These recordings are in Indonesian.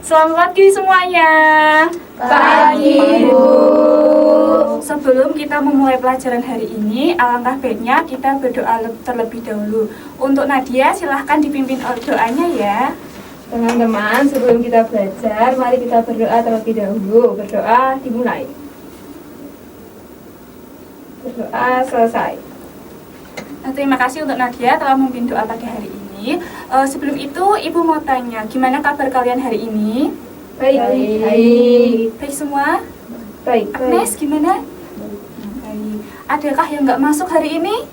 Selamat pagi semuanya. Pagi, Bu. Sebelum kita memulai pelajaran hari ini, alangkah baiknya kita berdoa terlebih dahulu. Untuk Nadia, silahkan dipimpin doanya ya. Teman-teman, sebelum kita belajar, mari kita berdoa terlebih dahulu. Berdoa dimulai. Berdoa selesai. Terima kasih untuk Nadia telah memimpin doa pagi hari ini. Sebelum itu, Ibu mau tanya, gimana kabar kalian hari ini? Baik. Baik semua? Baik. Agnes, gimana? Baik. Adakah yang nggak masuk hari ini?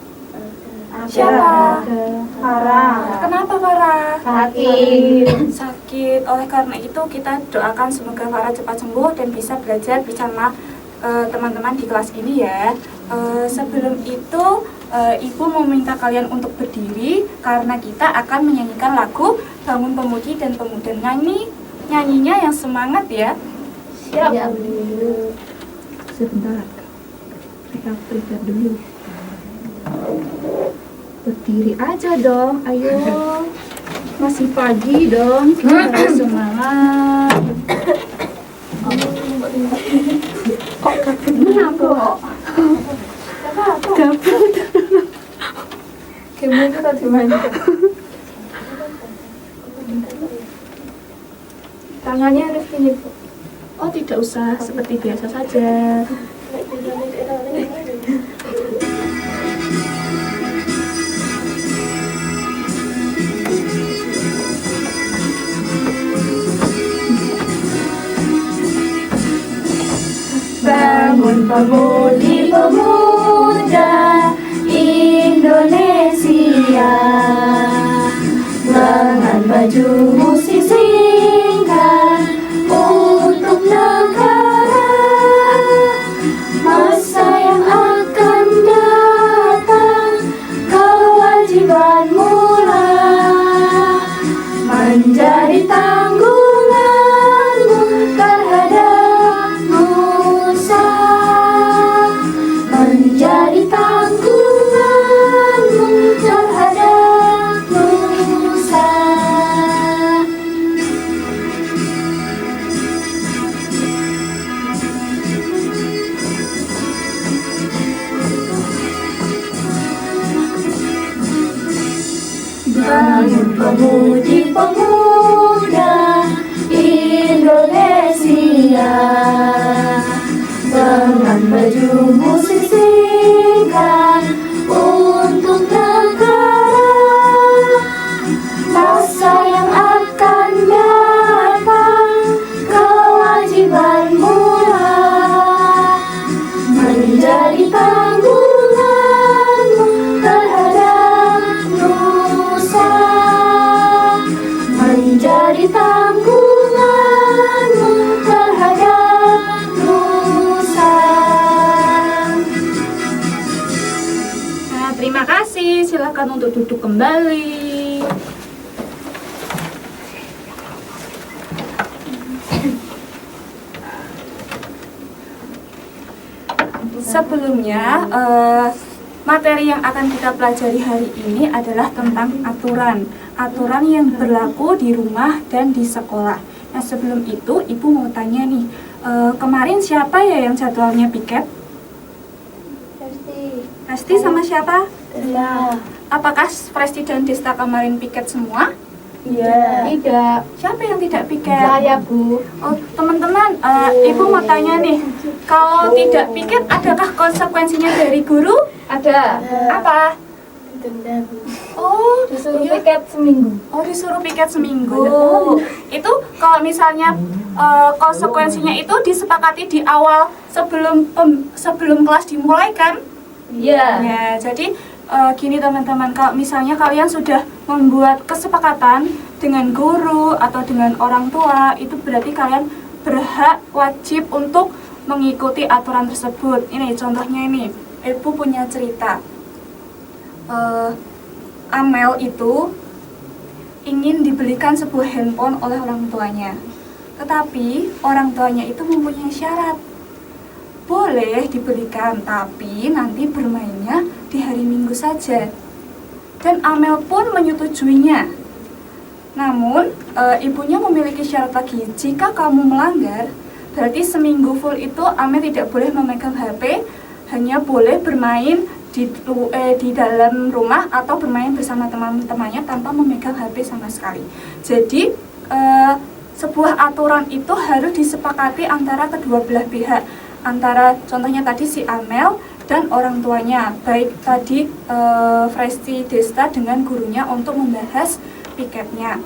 Siapa? Farah. Kenapa Farah? Sakit. Oleh karena itu kita doakan semoga Farah cepat sembuh dan bisa belajar bersama teman-teman di kelas ini ya. Sebelum itu Ibu meminta kalian untuk berdiri karena kita akan menyanyikan lagu Bangun Pemudi dan Pemuda. Nyanyinya yang semangat ya. Siap. Sebentar, kita prepare dulu. Berdiri aja dong, ayo. Masih pagi dong, harus semangat. Kok kabut kenapa? Kabut. Kamu itu tadi mana? Tangannya harus gini, Bu. Oh, tidak usah, seperti biasa saja. Bangun pemudi pemuda Indonesia, lengan bajumu sisingkan untuk negara. Masa yang akan datang, kewajibanmu lah menjadi tanggunganmu terhadap nusa, menjadi tanggunganmu terhadap nusa. Bangun pemudi pemuda Indonesia, lengan bajumu sisingkan untuk negara. Masa yang akan datang, kewajibanmu lah menjadi tanggunganmu terhadap nusa, menjadi tanggunganmu terhadap nusa. Nah, terima kasih. Silakan untuk duduk kembali. Sebelumnya, materi yang akan kita pelajari hari ini adalah tentang aturan yang berlaku di rumah dan di sekolah. Nah, sebelum itu, Ibu mau tanya nih, kemarin siapa ya yang jadwalnya piket? Pasti sama siapa? Ya. Apakah Presti dan Desta kemarin piket semua? Iya. Tidak. Siapa yang tidak piket? Saya, Bu. Oh, teman-teman, Ibu mau tanya nih, kalau tidak piket, adakah konsekuensinya dari guru? Ada. Apa? Denda, Bu. Oh, Disuruh iya. piket seminggu. Oh, disuruh piket seminggu. Itu kalau misalnya konsekuensinya itu disepakati di awal sebelum kelas dimulai kan? Iya. Ya, jadi gini teman-teman, kalau misalnya kalian sudah membuat kesepakatan dengan guru atau dengan orang tua, itu berarti kalian wajib untuk mengikuti aturan tersebut. Ini contohnya ini, Ibu punya cerita. Amel itu ingin dibelikan sebuah handphone oleh orang tuanya, tetapi orang tuanya itu mempunyai syarat. Boleh diberikan, tapi nanti bermainnya di hari Minggu saja. Dan Amel pun menyetujuinya. Namun, ibunya memiliki syarat lagi. Jika kamu melanggar, berarti seminggu full itu Amel tidak boleh memegang HP, hanya boleh bermain di dalam rumah atau bermain bersama teman-temannya tanpa memegang HP sama sekali. Jadi, sebuah aturan itu harus disepakati antara kedua belah pihak, antara contohnya tadi si Amel dan orang tuanya, baik tadi Fresti Desta dengan gurunya untuk membahas piketnya.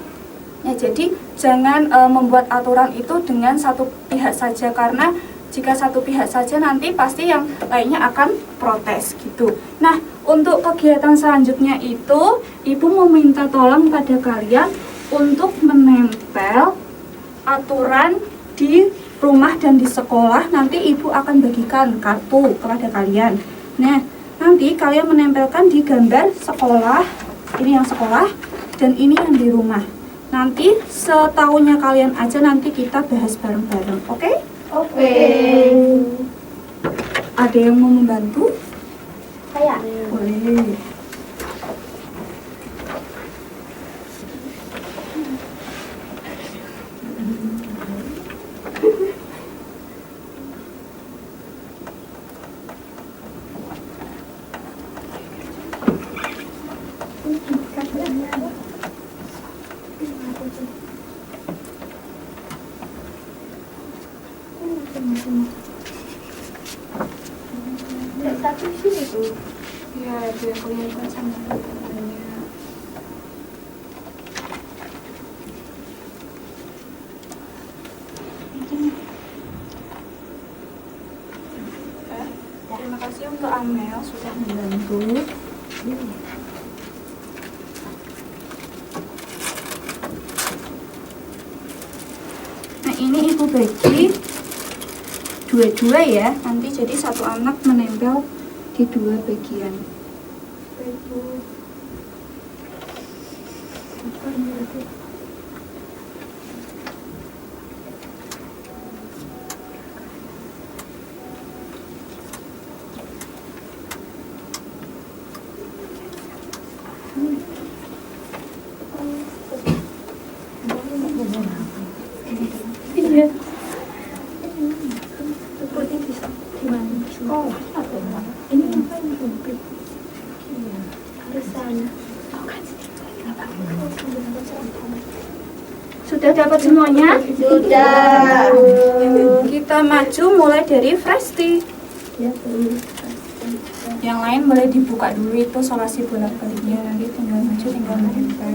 Ya, jadi jangan membuat aturan itu dengan satu pihak saja, karena jika satu pihak saja nanti pasti yang lainnya akan protes gitu. Nah, untuk kegiatan selanjutnya itu Ibu meminta tolong pada kalian untuk menempel aturan di rumah dan di sekolah. Nanti Ibu akan bagikan kartu kepada kalian. Nah, nanti kalian menempelkan di gambar sekolah, ini yang sekolah dan ini yang di rumah. Nanti setahunnya kalian aja, nanti kita bahas bareng-bareng, oke? Oke. Ada yang mau membantu? Saya. Boleh. Satu sini tuh. Ya, biar kelihatan sama teman-temannya. Terima kasih untuk Amel sudah membantu. Nah, ini Ibu bagi dua-dua ya, nanti jadi satu anak menempel di dua bagian. Iya. Ini ngapain dompet? Iya, harus sana. Sudah dapat semuanya? Sudah. Kita maju mulai dari Fresti. Yang lain boleh dibuka dulu, itu solasi bolak-baliknya, nanti tinggal maju, tinggal menempel.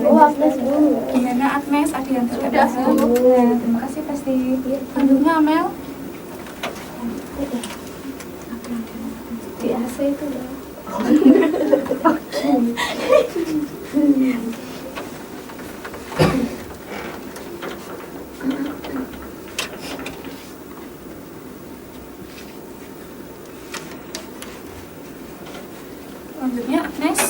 Oh, Agnes dulu. Gimana Agnes? Ada yang tidak paham? Nah, terima kasih Fresti. Lanjutnya Amel. Di AC itu loh. Lanjutnya Agnes.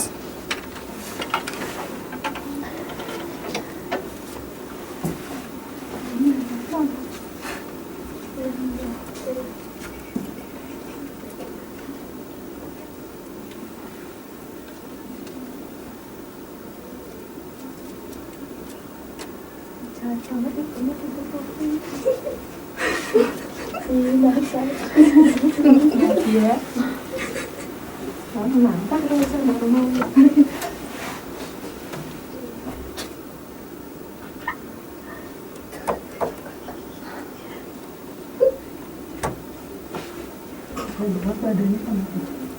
Nadia. Mantap kalau saya baru mau.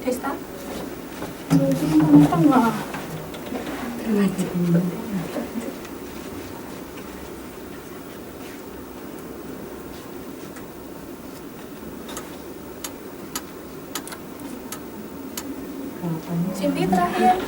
Desta. Cinti terakhir.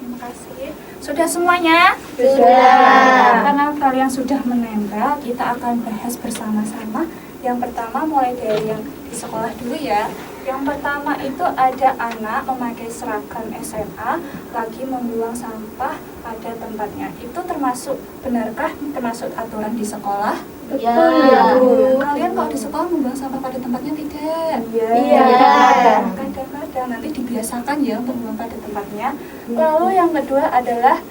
Terima kasih. Sudah semuanya? Sudah. Karena kalian sudah menempel, kita akan bahas bersama-sama. Yang pertama mulai dari yang di sekolah dulu ya. Yang pertama itu ada anak memakai seragam SMA lagi membuang sampah pada tempatnya. Itu benarkah termasuk aturan di sekolah? Ya. Kalian kalau di sekolah membuang sampah pada tempatnya tidak? Iya. Kadang-kadang nanti dibiasakan ya untuk membuang pada tempatnya. Lalu yang kedua adalah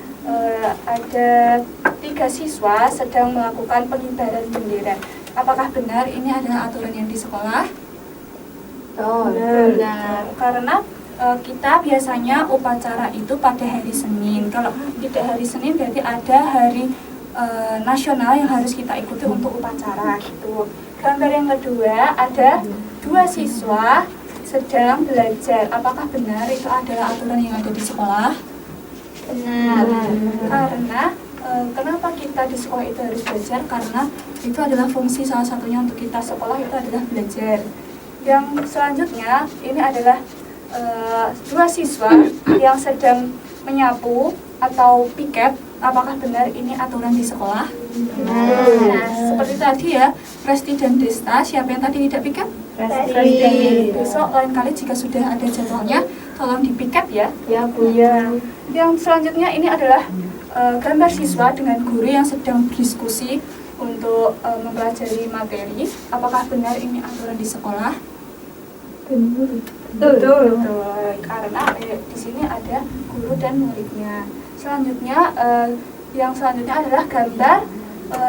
ada 3 siswa sedang melakukan pengibaran bendera. Apakah benar ini adalah aturan yang di sekolah? Benar. Karena kita biasanya upacara itu pada hari Senin. Kalau tidak hari Senin berarti ada hari nasional yang harus kita ikuti untuk upacara gitu. Gambar yang kedua ada 2 siswa sedang belajar. Apakah benar itu adalah aturan yang ada di sekolah? Benar. Karena kenapa kita di sekolah itu harus belajar? Karena itu adalah fungsi salah satunya untuk kita sekolah itu adalah belajar. Yang selanjutnya ini adalah 2 siswa yang sedang menyapu atau piket. Apakah benar ini aturan di sekolah? Benar. Seperti tadi ya, Resti dan Desta. Siapa yang tadi tidak piket? Resti. Besok lain kali jika sudah ada jadwalnya, tolong dipiket ya. Ya, Bu. Ya. Yang selanjutnya ini adalah gambar siswa dengan guru yang sedang berdiskusi untuk mempelajari materi. Apakah benar ini aturan di sekolah? Betul. Karena di sini ada guru dan muridnya. Selanjutnya, yang selanjutnya adalah gambar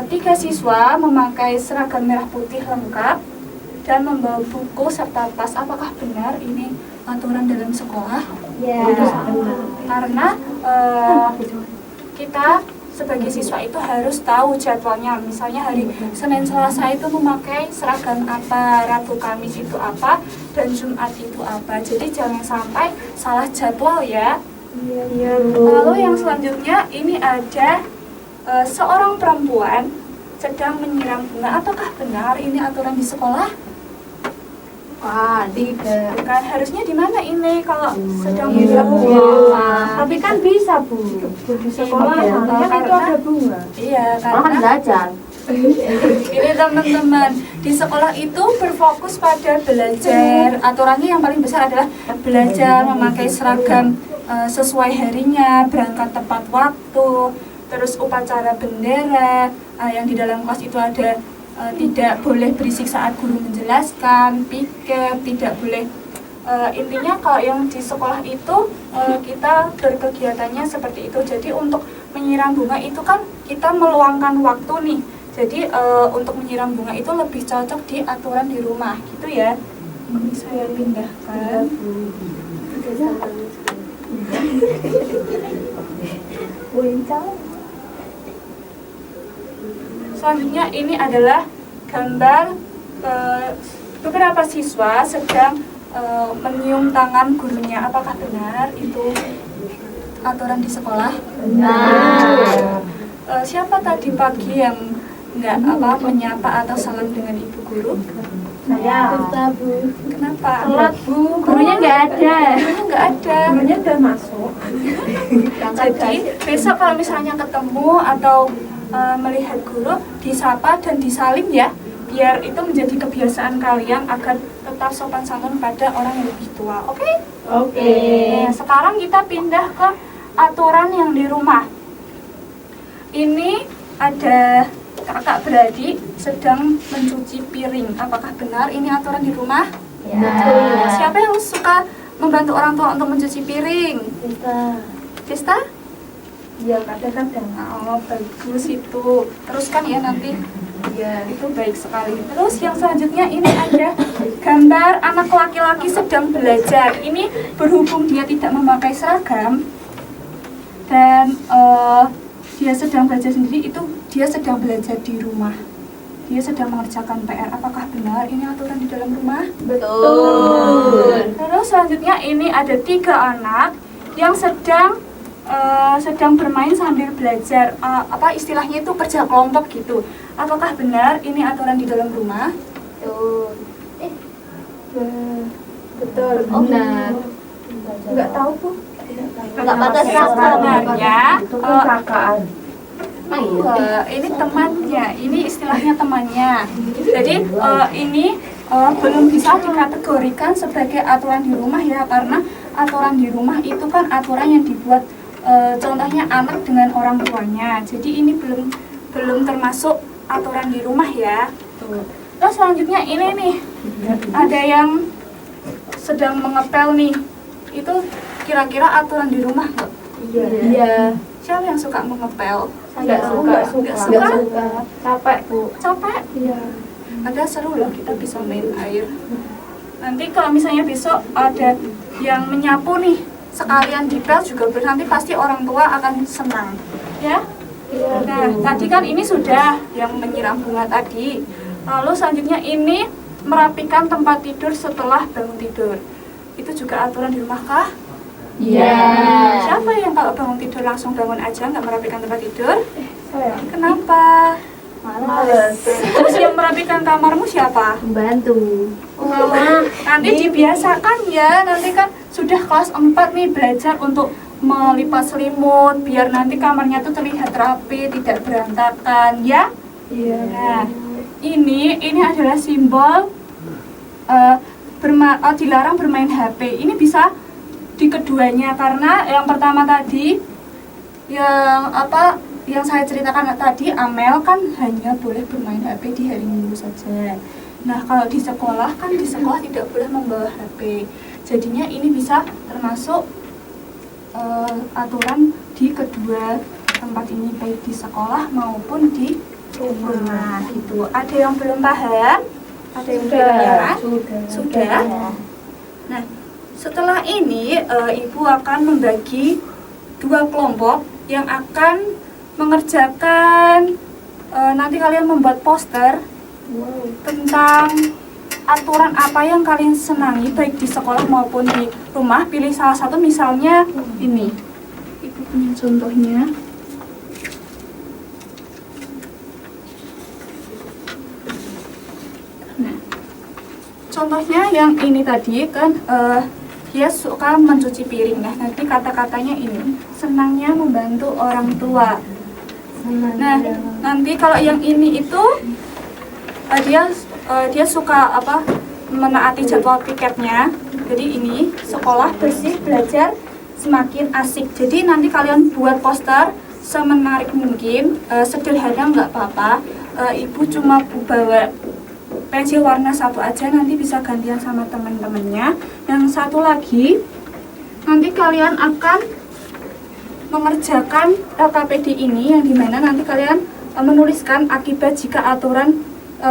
3 siswa memakai seragam merah putih lengkap dan membawa buku serta tas. Apakah benar ini aturan dalam sekolah? Ya. Karena kita sebagai siswa itu harus tahu jadwalnya. Misalnya hari Senin Selasa itu memakai seragam apa, Rabu Kamis itu apa, dan Jumat itu apa. Jadi jangan sampai salah jadwal ya. Iya, Lalu yang selanjutnya ini ada seorang perempuan sedang menyiram bunga. Apakah benar ini aturan di sekolah? Wah, tidak. Bukan, harusnya di mana ini kalau sedang menyiram bunga? Tapi kan bisa, Bu. Di sekolah Iya, harusnya karena- itu ada bunga. Iya, Orang kan karena belajar. ini teman-teman di sekolah itu berfokus pada belajar. Aturannya yang paling besar adalah belajar memakai seragam sesuai harinya, berangkat tepat waktu, terus upacara bendera yang di dalam kelas itu ada tidak boleh berisik saat guru menjelaskan, piket, tidak boleh. Intinya kalau yang di sekolah itu kita berkegiatannya seperti itu. Jadi untuk menyiram bunga itu kan kita meluangkan waktu nih. Jadi untuk menyiram bunga itu lebih cocok di aturan di rumah gitu ya. Ini saya pindahkan. Selanjutnya ini adalah gambar beberapa siswa sedang menyium tangan gurunya. Apakah benar itu aturan di sekolah? Benar. Siapa tadi pagi yang nggak menyapa atau salam dengan ibu guru? Saya. Kenapa? Telat, Bu. Gurunya nggak ada. Gurunya nggak ada. Gurunya udah masuk. Jadi besok kalau misalnya ketemu atau melihat guru, disapa dan disalim ya, biar itu menjadi kebiasaan kalian agar tetap sopan santun pada orang yang lebih tua. Oke? Oke. Nah, sekarang kita pindah ke aturan yang di rumah. Ini ada kakak beradik sedang mencuci piring. Apakah benar ini aturan di rumah? Ya. Siapa yang suka membantu orang tua untuk mencuci piring? Desta? Iya, kadang-kadang. Oh, bagus itu. Teruskan ya nanti. Ya, itu baik sekali. Terus yang selanjutnya ini ada gambar anak laki-laki sedang belajar. Ini berhubung dia tidak memakai seragam dan dia sedang belajar sendiri, itu dia sedang belajar di rumah. Dia sedang mengerjakan PR. Apakah benar ini aturan di dalam rumah? Betul. Terus selanjutnya ini ada 3 anak yang sedang bermain sambil belajar, istilahnya itu kerja kelompok gitu. Apakah benar ini aturan di dalam rumah? Betul. Benar. Enggak tahu, Bu. Enggak pantas sebenarnya Itu kecelakaan. ini temannya, ini istilahnya temannya. Jadi ini belum bisa dikategorikan sebagai aturan di rumah ya, karena aturan di rumah itu kan aturan yang dibuat contohnya anak dengan orang tuanya. Jadi ini belum termasuk aturan di rumah ya. Tuh. Terus selanjutnya ini nih, ada yang sedang mengepel nih. Itu kira-kira aturan di rumah nggak? Iya. Siapa yang suka mengepel? Nggak suka. Capek, Bu. Capek? Iya. Ada seru loh, kita bisa main air. Nanti kalau misalnya besok ada yang menyapu nih, sekalian dipel juga nanti pasti orang tua akan senang. Ya? Nah, tadi kan ini sudah yang menyiram bunga tadi. Lalu selanjutnya ini merapikan tempat tidur setelah bangun tidur. Itu juga aturan di rumah kah? Iya. Siapa yang kalau bangun tidur langsung bangun aja nggak merapikan tempat tidur? Saya. Kenapa? Males. Terus yang merapikan kamarmu siapa? Membantu. Oh, nanti dibiasakan ya, nanti kan sudah kelas 4 nih belajar untuk melipat selimut biar nanti kamarnya tuh terlihat rapi, tidak berantakan ya. Iya. Nah, ini adalah simbol dilarang bermain HP. Ini bisa di keduanya karena yang pertama tadi yang saya ceritakan tadi, Amel kan hanya boleh bermain HP di hari Minggu saja. Nah, kalau di sekolah kan di sekolah tidak boleh membawa HP. Jadinya ini bisa termasuk aturan di kedua tempat ini, baik di sekolah maupun di rumah. Gitu. Ada yang belum paham? Ada yang belum paham? Sudah. Nah, setelah ini Ibu akan membagi dua kelompok yang akan mengerjakan nanti kalian membuat poster tentang aturan apa yang kalian senangi baik di sekolah maupun di rumah. Pilih salah satu, misalnya ini. Ibu punya contohnya. Nah, contohnya yang ini tadi kan dia suka mencuci piring. Nah, nanti kata-katanya ini, senangnya membantu orang tua. Nah, nanti kalau yang ini itu dia suka menaati jadwal piketnya. Jadi ini sekolah bersih, belajar semakin asik. Jadi nanti kalian buat poster semenarik mungkin, sederhana nggak apa-apa. Ibu cuma bawa pensil warna satu aja, nanti bisa gantian sama teman-temannya. Yang satu lagi, nanti kalian akan mengerjakan LKPD ini, yang dimana nanti kalian menuliskan akibat jika aturan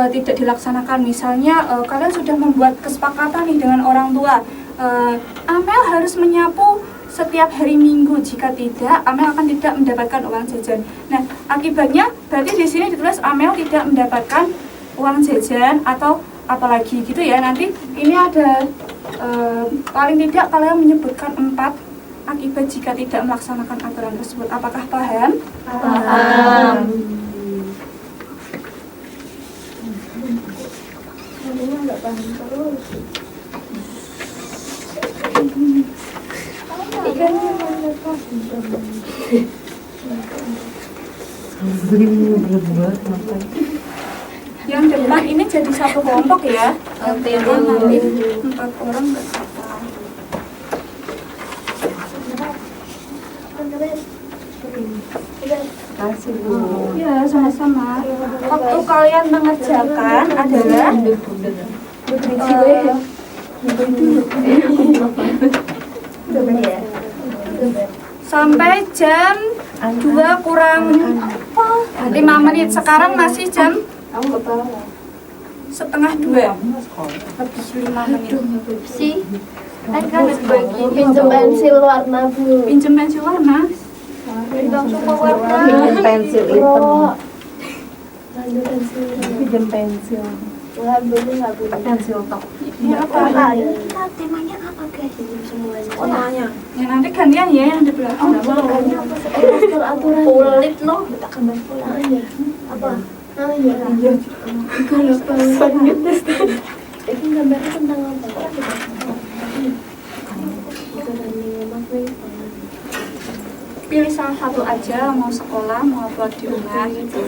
tidak dilaksanakan. Misalnya kalian sudah membuat kesepakatan nih dengan orang tua, Amel harus menyapu setiap hari Minggu, jika tidak Amel akan tidak mendapatkan uang jajan. Nah, akibatnya berarti di sini ditulis Amel tidak mendapatkan uang jajan atau apalagi gitu ya. Nanti ini ada paling tidak kalian menyebutkan 4 akibat jika tidak melaksanakan aturan tersebut. Apakah paham? Paham. Nggak paham terus. Ikannya mana paham? Yang depan ini jadi satu kelompok ya. Nanti 4 orang nggak apa. Kasih Bu. Ya, sama-sama. Waktu kalian mengerjakan adalah sampai jam 2 kurang 5 menit. Sekarang masih jam setengah 2. Habis 5 menit. sih kan bagi pinjam pensil warna Bu, Pinjem pensil warna. pinjam semua warna, Pinjam pensil hitam. lanjut pensil Pinjam pensil. nggak boleh Pensil tok. Ya, apa? kita temanya apa guys, semuanya Namanya. Ya, nanti gantian ya yang di belakang. namanya apa sih, aturan kulit loh, kita gambar namanya apa namanya ini gambarnya tentang apa? pilih salah satu aja, mau sekolah mau upload di rumah gitu.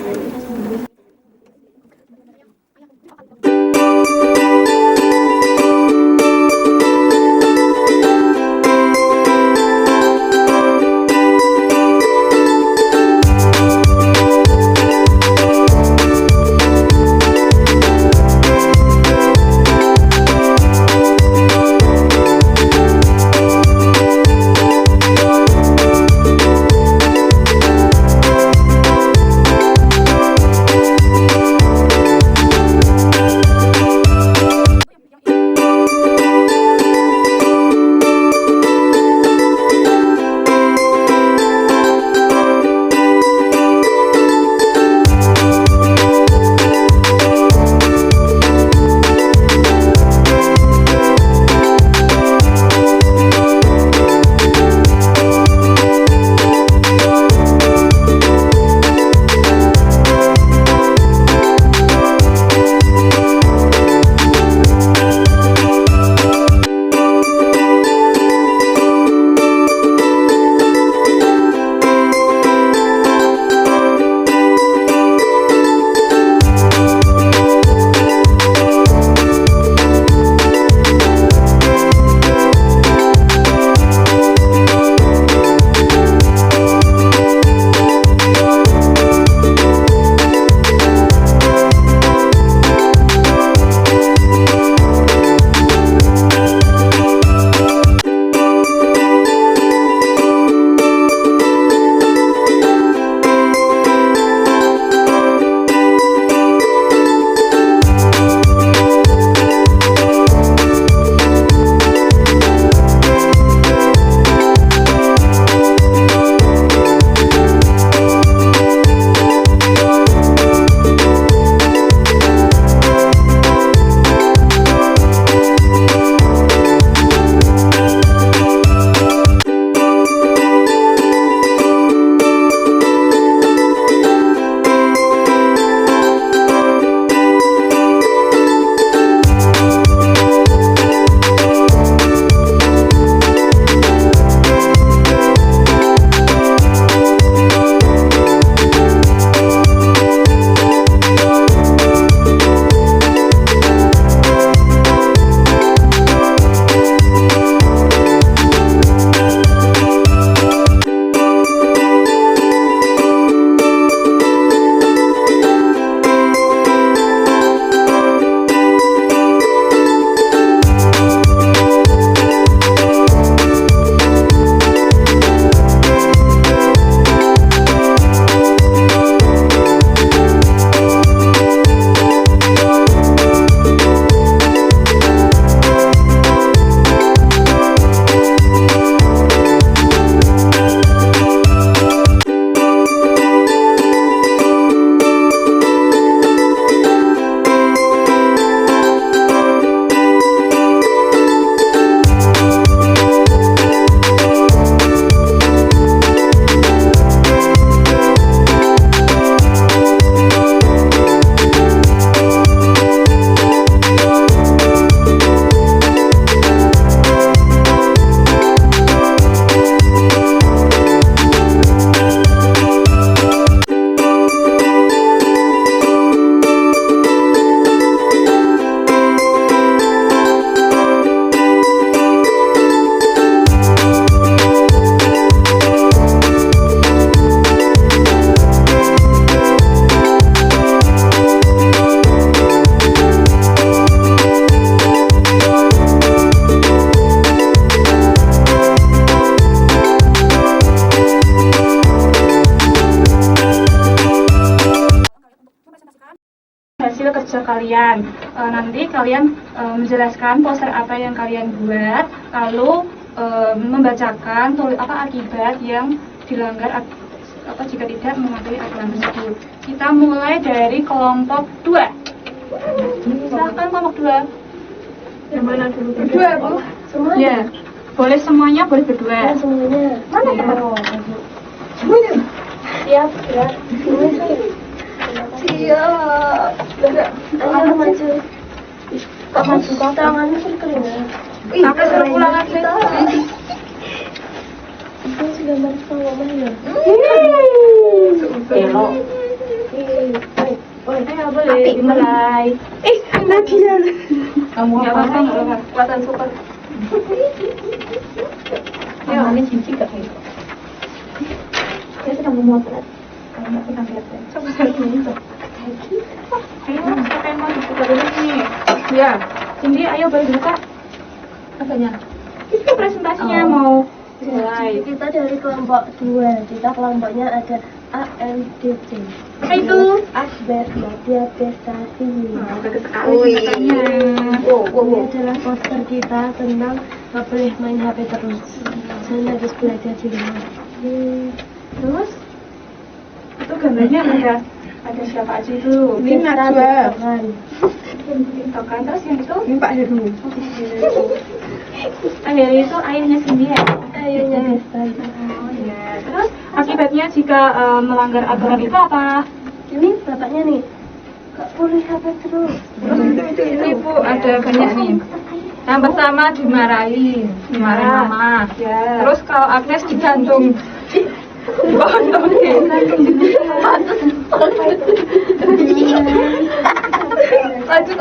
Hasil kerja kalian. Nanti kalian menjelaskan poster apa yang kalian buat, lalu membacakan akibat yang dilanggar jika tidak mematuhi aturan tersebut. Kita mulai dari kelompok 2. Silahkan kelompok 2. Yang mana dulu? Berdua, Bu. Semuanya. Ya, boleh semuanya, boleh berdua. Ya, semuanya. Mana teman? Semuanya. Siap, gerak. Semuanya. Siap. Gerak. Ayo maju. Kapan buka tangannya sih kering ya? Pakai suruh ulang lagi. Itu gambar sama mama ya. Elok. Ayo boleh dimulai. Nadia. Kamu Nggak apa-apa, nggak apa-apa. Kuatan super. Ayo, ini cici gak kayak gitu. Dia sedang memotret. Kayak nggak pernah lihat ya. Coba ini. Ayo, siapa yang mau dibuka dulu nih? Ya, Cindy, ayo boleh buka. Apanya? Itu presentasinya mau mulai. Kita dari kelompok 2. Kita kelompoknya ada AMDC. Apa itu? Asber Media Prestasi. Nah, bagus sekali katanya. Ini adalah poster kita tentang nggak boleh main HP terus. Saya harus belajar di rumah. Terus itu gambarnya ada siapa aja itu? Ini Najwa. Tokan. Terus yang itu? Ini Pak Heru. Akhirnya itu ayahnya Cindy ya? Ayahnya Prestasi. Oh iya. Terus akibatnya jika melanggar aturan itu apa? Ini bapaknya nih. Nggak boleh HP terus. Ini Bu, ada banyak nih. Yang pertama dimarahin mama. Ya. Terus kalau Agnes digantung. Digantung. Lanjut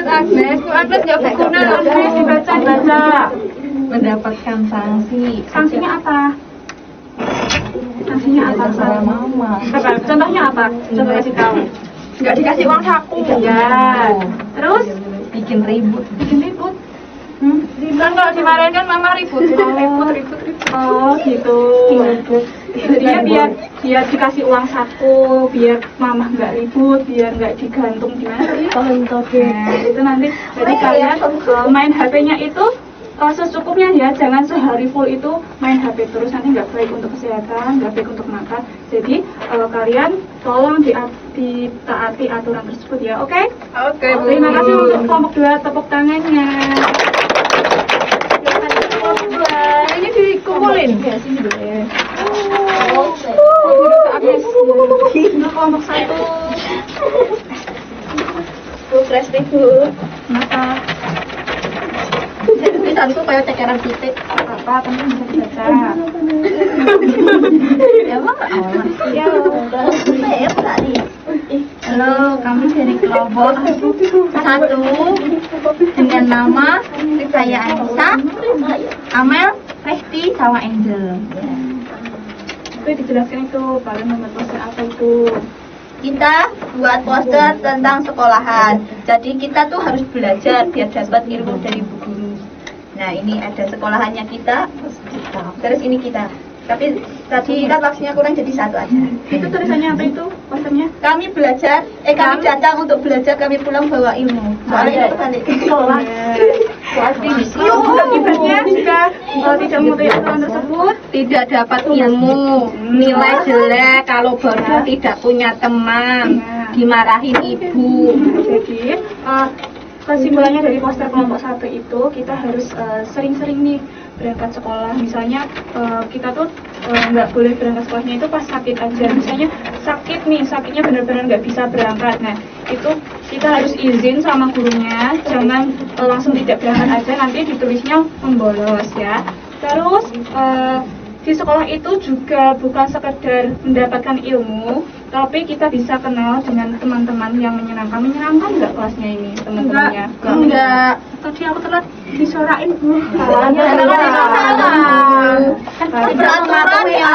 Agnes. Agnes nggak berguna. Agnes dibaca. Mendapatkan sanksi. Sanksinya apa? Sanksinya apa? Salah mama. Apa? Contohnya apa? Coba kasih tahu. Nggak dikasih uang saku. Ya. Terus Bikin ribut. bikin ribut. Kan kalau dimarahin kan mama ribut. Ribut. Oh gitu. Jadinya biar dikasih uang saku, biar mamah nggak ribut, biar nggak digantung gimana sih? Nah, itu nanti jadi kalian main HP-nya itu secukupnya ya, jangan sehari full itu main HP terus, nanti nggak baik untuk kesehatan, nggak baik untuk mata. Jadi kalian tolong ditaati aturan tersebut ya, oke? Oke, Bu. Terima kasih untuk kelompok 2, tepuk tangannya. Ini dikumpulin. Ya, sini boleh. Agnes. Untuk kelompok 1. Bu Presti Bu. Kenapa? Tulisanku kayak cekeran titik. Apa penting bisa dibaca? Ya Mak. Ya. Saya tadi. Halo, kami dari kelompok 1 dengan nama saya Anissa, Amel, Resti, sama Angel. Itu dijelaskan itu, kalian membuat poster apa itu? Kita buat poster tentang sekolahan. Jadi kita tuh harus belajar biar dapat ilmu dari bu guru. Nah, ini ada sekolahannya kita, terus ini kita. Tapi tadi kan waktunya kurang jadi 1 aja. Itu tulisannya apa itu? Posternya? Kami belajar, kami datang untuk belajar, kami pulang bawa ilmu. Soalnya itu balik ke sekolah. Akibatnya jika tidak mematuhi aturan tersebut, Tidak dapat ilmu, nilai jelek, kalau bodoh tidak punya teman, dimarahin ibu. jadi kesimpulannya dari poster kelompok 1 itu kita harus sering-sering nih berangkat sekolah. Misalnya kita tuh nggak boleh berangkat sekolahnya itu pas sakit aja. Misalnya sakit nih, sakitnya benar-benar nggak bisa berangkat. Nah itu kita harus izin sama gurunya, jangan langsung tidak berangkat aja, nanti ditulisnya membolos ya. Terus di sekolah itu juga bukan sekedar mendapatkan ilmu, tapi kita bisa kenal dengan teman-teman yang menyenangkan. Menyenangkan nggak kelasnya ini teman-temannya? Enggak. Tadi aku telat disuarain. Kan peraturan ya.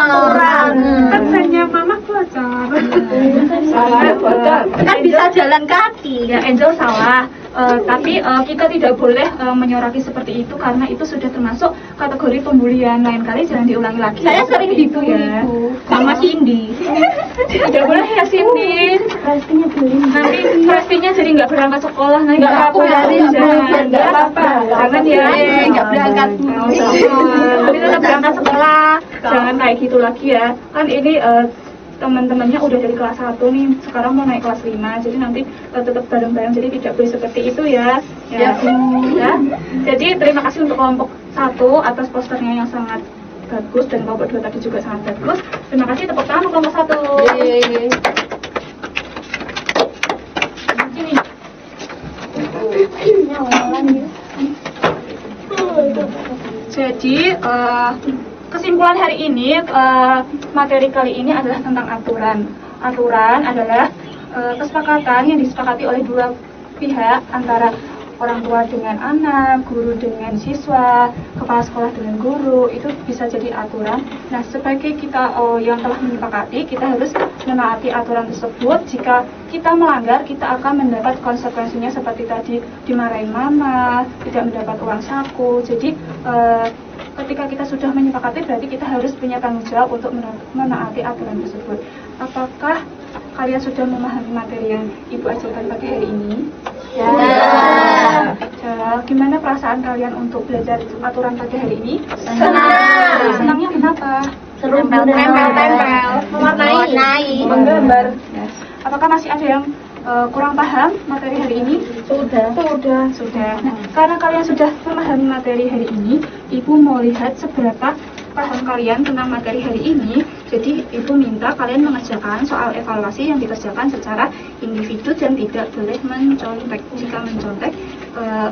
Kan hanya mama belajar. Kan bisa jalan kaki. Ya Angel salah. Tapi kita tidak boleh menyoraki seperti itu karena itu sudah termasuk kategori pembulian. Lain kali jangan diulangi lagi. Saya sering Seperti itu dibully, Bu. Sama Cindy. Tidak boleh ya Cindy. Prestinya beli. Nanti pastinya jadi nggak berangkat sekolah. Nanti Nggak apa-apa. apa-apa. Nggak apa-apa. Jangan ya. Nggak berangkat. Tapi tetap berangkat sekolah. Jangan kayak gitu lagi ya. Kan ini teman-temannya udah dari kelas 1 nih, sekarang mau naik kelas 5, jadi nanti tetap bareng-bareng, jadi tidak boleh seperti itu ya. Ya. Jadi terima kasih untuk kelompok 1 atas posternya yang sangat bagus, dan kelompok 2 tadi juga sangat bagus. Terima kasih, tepuk tangan untuk kelompok 1. Jadi kesimpulan hari ini, materi kali ini adalah tentang aturan. Aturan adalah kesepakatan yang disepakati oleh dua pihak, antara orang tua dengan anak, guru dengan siswa, kepala sekolah dengan guru. Itu bisa jadi aturan. Nah, sebagai kita yang telah menyepakati, kita harus menaati aturan tersebut. Jika kita melanggar, kita akan mendapat konsekuensinya seperti tadi, dimarahin mama, tidak mendapat uang saku. Jadi ketika kita sudah menyepakati, berarti kita harus punya tanggung jawab untuk menaati aturan tersebut. Apakah kalian sudah memahami materi yang Ibu ajarkan pagi hari ini? Ya. Gimana perasaan kalian untuk belajar aturan pagi hari ini? Senang. Senangnya kenapa? Seru, Tempel-tempel, mewarnai, menggambar. Yes. Apakah masih ada yang kurang paham materi hari ini? Sudah. Nah, karena kalian sudah memahami materi hari ini, Ibu mau lihat seberapa paham kalian tentang materi hari ini. Jadi Ibu minta kalian mengerjakan soal evaluasi yang dikerjakan secara individu dan tidak boleh mencontek. Jika mencontek,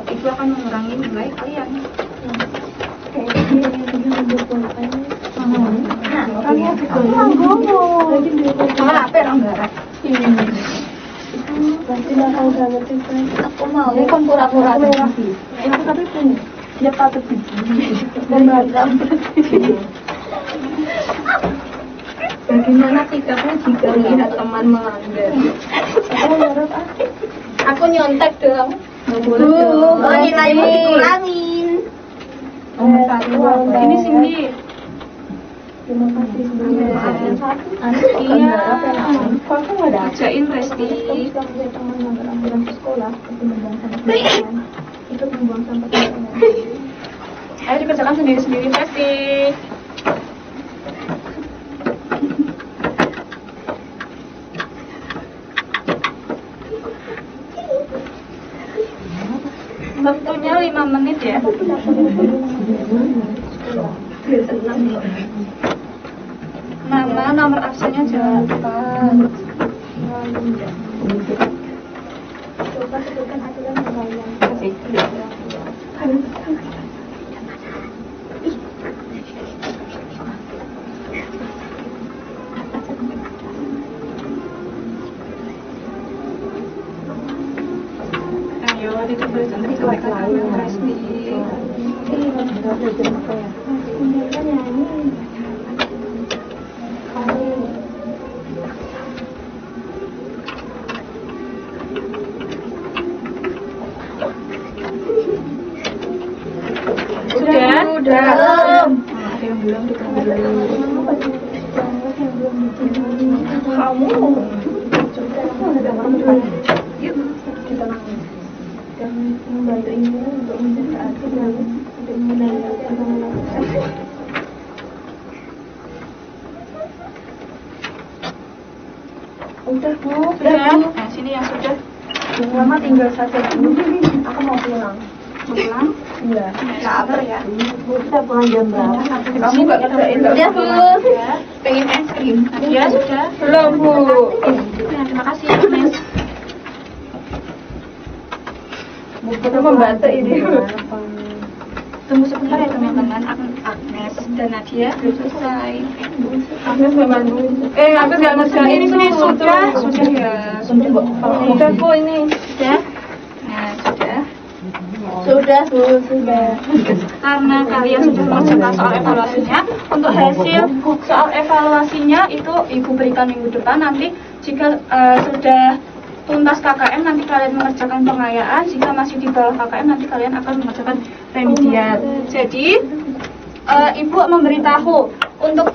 Ibu akan mengurangi nilai kalian. Kalian Aku mau pura-pura. dia patut Bagaimana sikapnya jika melihat teman melanggar? Aku nyontek dong. Oh, nilaimu dikurangin. Nomor satu apa? ini Cindy. Iya. Kerjain Resti. Ayo dikerjakan sendiri-sendiri Resti. Waktunya 5 menit ya. Nama, nomor absennya jangan lupa. Coba sebutkan aturan yang kalian. Ayo dituliskan Resti. Sudah. Ada yang belum Kamu. Yuk, kita dan membantu ibu untuk mentaati dan untuk menjalankan amanah. Udah Bu, Nah, sini yang sudah. Mama tinggal saja dulu. Aku mau pulang. Mau pulang? Iya. Sabar ya. Kita pulang jam berapa? Kamu nggak kerjain? Udah, Bu. Pengen es krim. Ya sudah. Belum, Bu. Nah, terima kasih ya, Mas. Kita membantu ini. Tunggu sebentar ya teman-teman. Agnes dan Nadia belum selesai. Agnes membantu. Agnes nggak ngerjain Ini sudah ya. Udah, Bu, ini. Sudah. Nah, sudah. Sudah, Bu. Sudah. Karena kalian sudah mengerjakan soal evaluasinya, untuk hasil soal evaluasinya itu Ibu berikan minggu depan. Nanti jika sudah tuntas KKM, nanti kalian mengerjakan pengayaan. Jika masih di bawah KKM, nanti kalian akan mengerjakan remedial. Jadi Ibu memberitahu untuk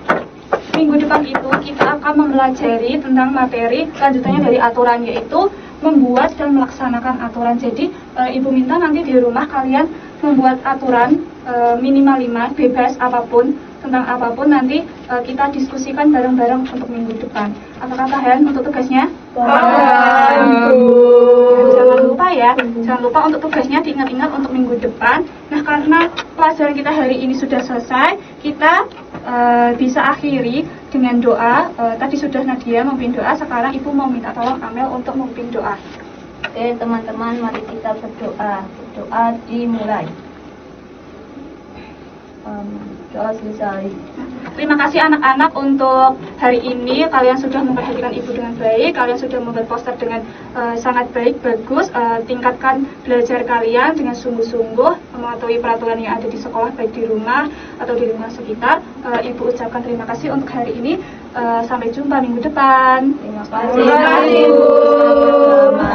minggu depan itu kita akan mempelajari tentang materi lanjutannya dari aturan, yaitu membuat dan melaksanakan aturan. Jadi Ibu minta nanti di rumah kalian membuat aturan minimal 5, bebas apapun, tentang apapun. Nanti kita diskusikan bareng-bareng untuk minggu depan. Apakah paham untuk tugasnya? Jangan lupa ya, jangan lupa untuk tugasnya diingat-ingat untuk minggu depan. Nah, karena pelajaran kita hari ini sudah selesai, kita bisa akhiri dengan doa. Tadi sudah Nadia memimpin doa, sekarang Ibu mau minta tolong Amel untuk memimpin doa. Oke, teman-teman, mari kita berdoa. Doa dimulai. Doa selesai. Terima kasih anak-anak untuk hari ini. Kalian sudah memperhatikan Ibu dengan baik, kalian sudah membuat poster dengan sangat baik, bagus. Tingkatkan belajar kalian dengan sungguh-sungguh, mematuhi peraturan yang ada di sekolah, baik di rumah atau di lingkungan sekitar. Ibu ucapkan terima kasih untuk hari ini. Sampai jumpa minggu depan. Terima kasih, Bu.